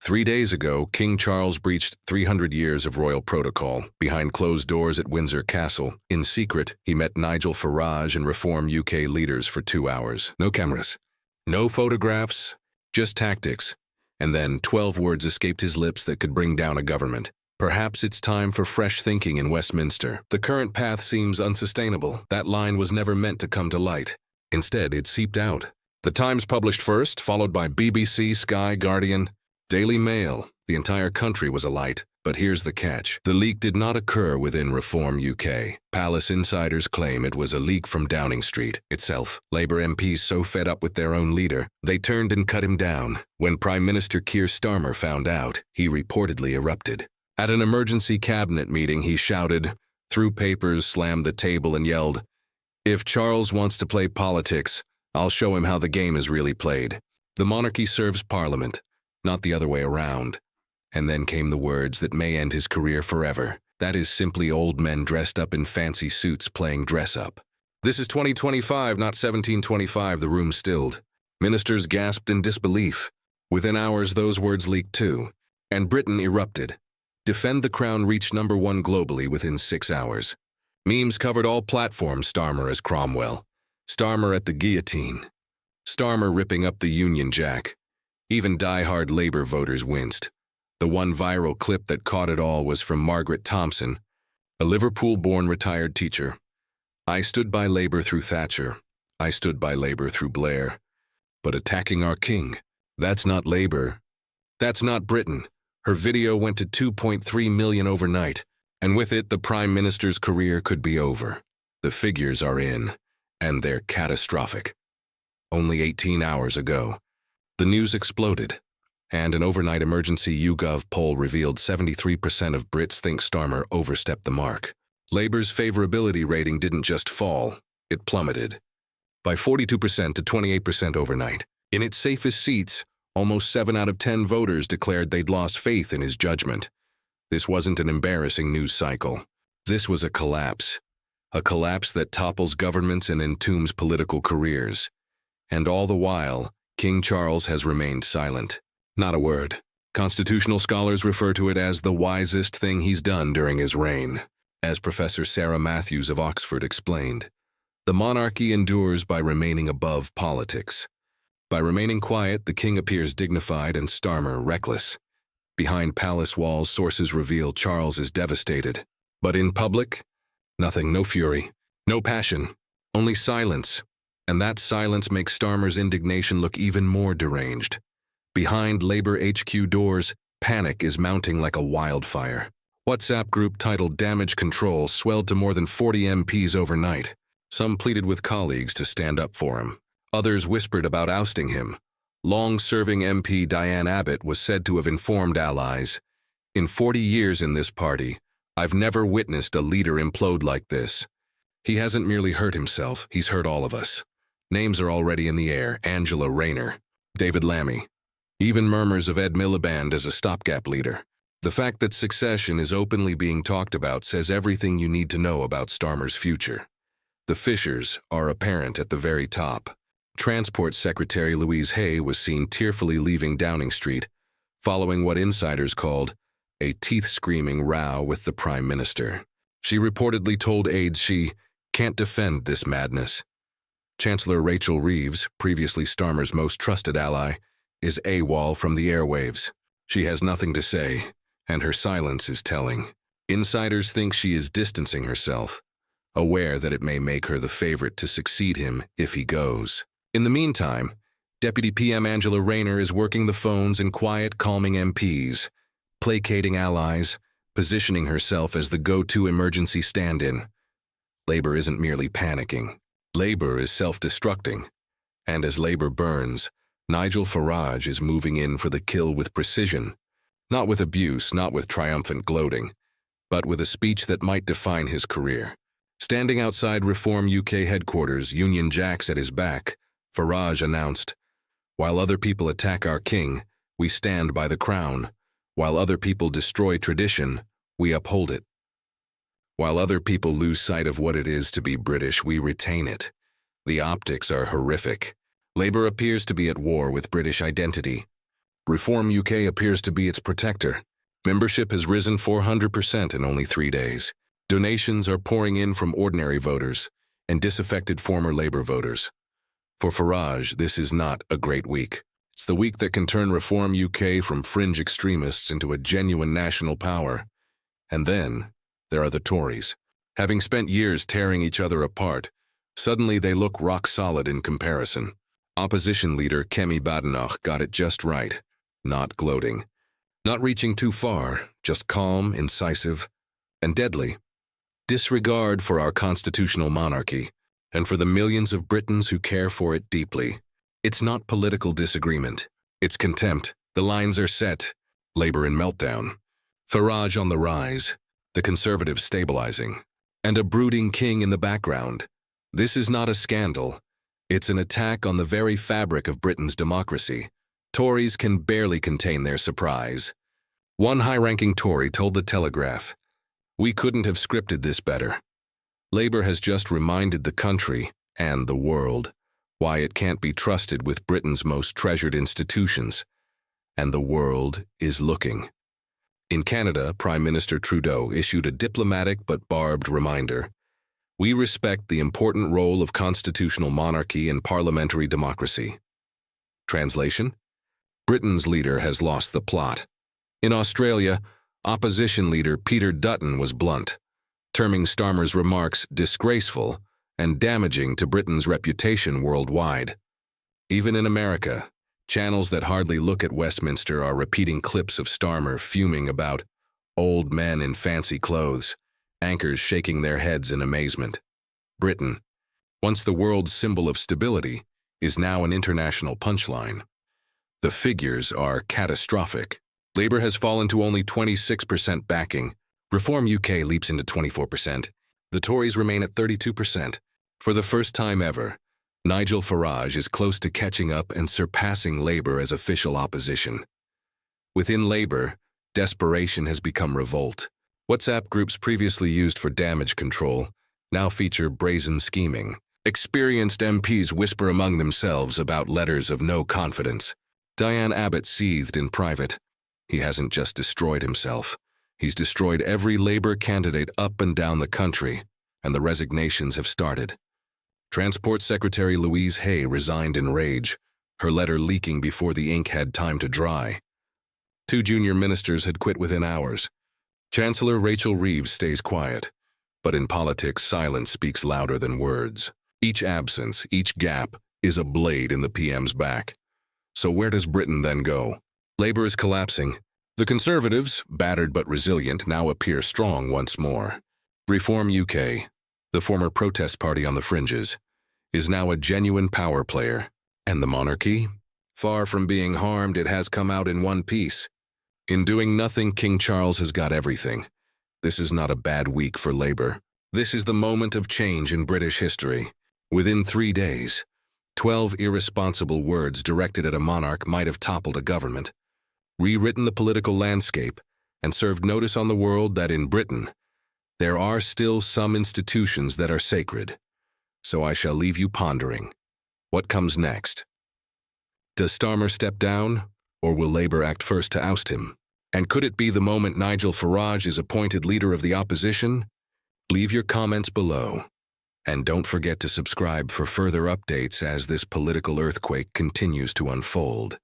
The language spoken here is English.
3 days ago, King Charles breached 300 years of royal protocol. Behind closed doors at Windsor Castle, in secret, he met Nigel Farage and Reform UK leaders for 2 hours. No cameras, no photographs, just tactics. And then 12 words escaped his lips that could bring down a government. Perhaps it's time for fresh thinking in Westminster. The current path seems unsustainable. That line was never meant to come to light. Instead, it seeped out. The Times published first, followed by BBC, Sky, Guardian, Daily Mail. The entire country was alight. But here's the catch. The leak did not occur within Reform UK. Palace insiders claim it was a leak from Downing Street itself. Labour MPs so fed up with their own leader, they turned and cut him down. When Prime Minister Keir Starmer found out, he reportedly erupted. At an emergency cabinet meeting, he shouted, threw papers, slammed the table, and yelled, "If Charles wants to play politics, I'll show him how the game is really played. The monarchy serves Parliament, not the other way around." And then came the words that may end his career forever. That is simply old men dressed up in fancy suits playing dress-up. This is 2025, not 1725, the room stilled. Ministers gasped in disbelief. Within hours, those words leaked too. And Britain erupted. Defend the Crown reached #1 globally within 6 hours. Memes covered all platforms, Starmer as Cromwell, Starmer at the guillotine, Starmer ripping up the Union Jack. Even die-hard Labour voters winced. The one viral clip that caught it all was from Margaret Thompson, a Liverpool-born retired teacher. "I stood by Labour through Thatcher. I stood by Labour through Blair. But attacking our king, that's not Labour. That's not Britain." Her video went to 2.3 million overnight, and with it, the Prime Minister's career could be over. The figures are in, and they're catastrophic. Only 18 hours ago, the news exploded, and an overnight emergency YouGov poll revealed 73% of Brits think Starmer overstepped the mark. Labour's favourability rating didn't just fall, it plummeted. By 42% to 28% overnight. In its safest seats, almost 7 out of 10 voters declared they'd lost faith in his judgment. This wasn't an embarrassing news cycle. This was a collapse that topples governments and entombs political careers. And all the while, King Charles has remained silent. Not a word. Constitutional scholars refer to it as the wisest thing he's done during his reign. As Professor Sarah Matthews of Oxford explained, the monarchy endures by remaining above politics. By remaining quiet, the king appears dignified and Starmer reckless. Behind palace walls, sources reveal Charles is devastated. But in public, nothing, no fury, no passion, only silence. And that silence makes Starmer's indignation look even more deranged. Behind Labour HQ doors, panic is mounting like a wildfire. WhatsApp group titled Damage Control swelled to more than 40 MPs overnight. Some pleaded with colleagues to stand up for him. Others whispered about ousting him. Long-serving MP Diane Abbott was said to have informed allies, "In 40 years in this party, I've never witnessed a leader implode like this. He hasn't merely hurt himself, he's hurt all of us." Names are already in the air: Angela Rayner, David Lammy. Even murmurs of Ed Miliband as a stopgap leader. The fact that succession is openly being talked about says everything you need to know about Starmer's future. The fissures are apparent at the very top. Transport Secretary Louise Hay was seen tearfully leaving Downing Street, following what insiders called a teeth-screaming row with the Prime Minister. She reportedly told aides she can't defend this madness. Chancellor Rachel Reeves, previously Starmer's most trusted ally, is AWOL from the airwaves. She has nothing to say, and her silence is telling. Insiders think she is distancing herself, aware that it may make her the favorite to succeed him if he goes. In the meantime, Deputy PM Angela Rayner is working the phones and quiet, calming MPs, placating allies, positioning herself as the go-to emergency stand-in. Labour isn't merely panicking. Labour is self-destructing. And as Labour burns, Nigel Farage is moving in for the kill with precision. Not with abuse, not with triumphant gloating, but with a speech that might define his career. Standing outside Reform UK headquarters, Union Jacks at his back, Farage announced, "While other people attack our king, we stand by the crown. While other people destroy tradition, we uphold it. While other people lose sight of what it is to be British, we retain it. The optics are horrific. Labour appears to be at war with British identity. Reform UK appears to be its protector. Membership has risen 400% in only 3 days. Donations are pouring in from ordinary voters and disaffected former Labour voters. For Farage, this is not a great week. It's the week that can turn Reform UK from fringe extremists into a genuine national power. And then, there are the Tories. Having spent years tearing each other apart, suddenly they look rock solid in comparison. Opposition leader Keir Starmer got it just right, not gloating. Not reaching too far, just calm, incisive, and deadly. Disregard for our constitutional monarchy, and for the millions of Britons who care for it deeply. It's not political disagreement. It's contempt. The lines are set. Labour in meltdown. Farage on the rise. The Conservatives stabilizing. And a brooding king in the background. This is not a scandal. It's an attack on the very fabric of Britain's democracy. Tories can barely contain their surprise. One high-ranking Tory told The Telegraph, "We couldn't have scripted this better." Labour has just reminded the country, and the world, why it can't be trusted with Britain's most treasured institutions. And the world is looking. In Canada, Prime Minister Trudeau issued a diplomatic but barbed reminder. We respect the important role of constitutional monarchy and parliamentary democracy. Translation? Britain's leader has lost the plot. In Australia, opposition leader Peter Dutton was blunt, terming Starmer's remarks disgraceful and damaging to Britain's reputation worldwide. Even in America, channels that hardly look at Westminster are repeating clips of Starmer fuming about old men in fancy clothes, anchors shaking their heads in amazement. Britain, once the world's symbol of stability, is now an international punchline. The figures are catastrophic. Labour has fallen to only 26% backing. Reform UK leaps into 24%. The Tories remain at 32%. For the first time ever, Nigel Farage is close to catching up and surpassing Labour as official opposition. Within Labour, desperation has become revolt. WhatsApp groups previously used for damage control now feature brazen scheming. Experienced MPs whisper among themselves about letters of no confidence. Diane Abbott seethed in private. He hasn't just destroyed himself. He's destroyed every Labour candidate up and down the country, and the resignations have started. Transport Secretary Louise Hay resigned in rage, her letter leaking before the ink had time to dry. 2 junior ministers had quit within hours. Chancellor Rachel Reeves stays quiet, but in politics, silence speaks louder than words. Each absence, each gap, is a blade in the PM's back. So where does Britain then go? Labour is collapsing. The Conservatives, battered but resilient, now appear strong once more. Reform UK, the former protest party on the fringes, is now a genuine power player. And the monarchy? Far from being harmed, it has come out in one piece. In doing nothing, King Charles has got everything. This is not a bad week for Labour. This is the moment of change in British history. Within 3 days, 12 irresponsible words directed at a monarch might have toppled a government, rewritten the political landscape, and served notice on the world that in Britain, there are still some institutions that are sacred. So I shall leave you pondering. What comes next? Does Starmer step down, or will Labour act first to oust him? And could it be the moment Nigel Farage is appointed leader of the opposition? Leave your comments below. And don't forget to subscribe for further updates as this political earthquake continues to unfold.